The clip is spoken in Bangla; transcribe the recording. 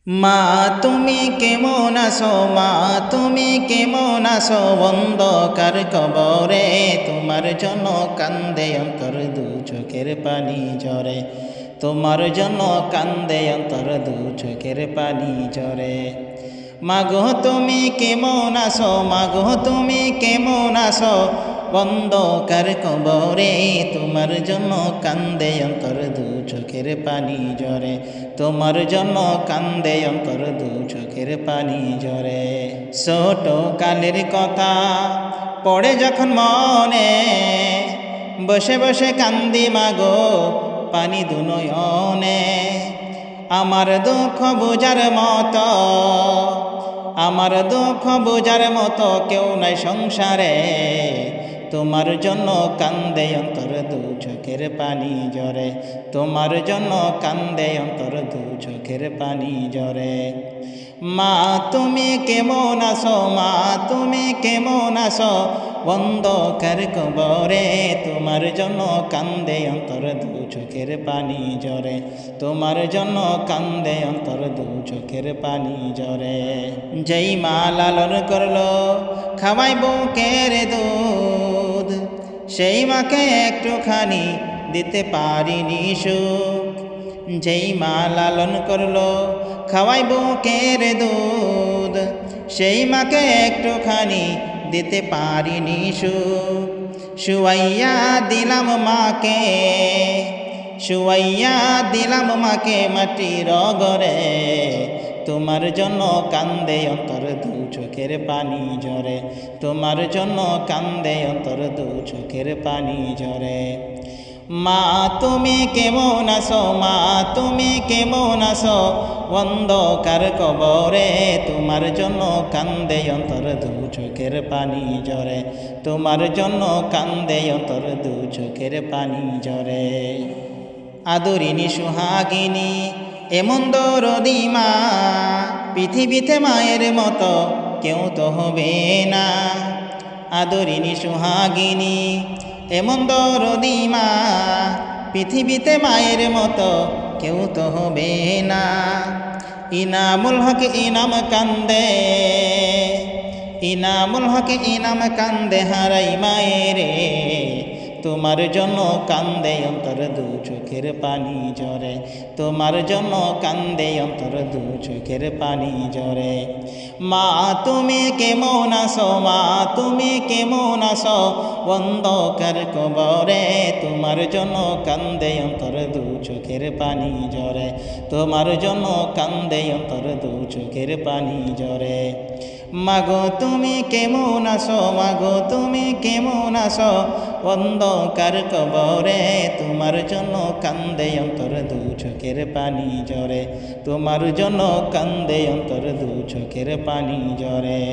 মা তুমি কেমন আছো, মা তুমি কেমন আছো, অন্ধকার কবরে তোমার জন্য কান্দে অন্তর, দু চোখের পানি ঝরে। তোমার জন্য কান্দে অন্তর, দু চোখের পানি ঝরে। মাগো তুমি কেমন আছো, মাগো তুমি কেমন আছো, অন্ধকার কবরে তোমার জন্য কান্দে অন্তর, দু চোখের পানি ঝরে। তোমার জন্য কান্দে অন্তর, দু চোখের পানি ঝরে। ছোট কালের কথা পড়ে যখন মনে, বসে বসে কান্দি মাগো পানি দু নয়নে। আমার দুঃখ বোঝার মতো, আমার দুঃখ বোঝার মতো কেউ নাই সংসারে। তোমার জন্য কান্দে অন্তর, দু চোখের পানি ঝরে। তোমার জন্য কান্দে অন্তর, দু চোখের পানি ঝরে। মা তুমি কেমন আছো, মা তুমি কেমন আছো, অন্ধকার কবরে তোমার জন্য কান্দে অন্তর, দু চোখের পানি ঝরে। তোমার জন্য কান্দে অন্তর, দু চোখের পানি ঝরে। যেই মা লালন করলো খাওয়াই বুকের দুধ, সেই মাকে একটুখানি দিতে পারিনি সুখ। যেই মা লালন করলো খাওয়াই বুকের দুধ, সেই মাকে একটুখানি দিতে পারিনি সুখ। শুয়াইয়া দিলাম মাকে, শুয়াইয়া দিলাম মাকে মাটির ঘরে। তোমার জন্য কান্দে অন্তর, দু চোখের পানি ঝরে। তোমার জন্য কান্দে অন্তর, দু চোখের পানি ঝরে। মা তুমি কেমন আছো, মা তুমি কেমন আছো, অন্ধকার কবরে তোমার জন্য কান্দে অন্তর, দু চোখের পানি ঝরে। তোমার জন্য কান্দে অন্তর, দু চোখের পানি ঝরে। আদরিনী সুহাগিনী এমন দরদি মা, পৃথিবীতে মায়ের মতো কেউ তো হবে না। আদরিনী সুহাগিনী এমন দরদি মা, পৃথিবীতে মায়ের মতো কেউ তো হবে না। ইনামুল হক ইনাম কান্দে, ইনামুল হক ইনাম কান্দে হারাই মায়েরে। তোমার জন্য কান্দে অন্তর, দু চোখের পানি ঝরে। তোমার জন্য কান্দে অন্তর, দু চোখের পানি ঝরে। মা তুমি কেমন আছো, মা তুমি কেমন আছো, অন্ধকার কবরে তোমার জন্য কান্দে অন্তর, দু চোখের পানি ঝরে। তোমার জন্য কান্দে অন্তর, দু চোখের পানি ঝরে। মাগো তুমি কেমন আছো, মাগো তুমি কেমন আছো, অন্ধকার কবরে তোমার জন্য কান্দে অন্তর, দু চোখের পানি ঝরে। তোমার জন্য কান্দে অন্তর, দু চোখের পানি ঝরে।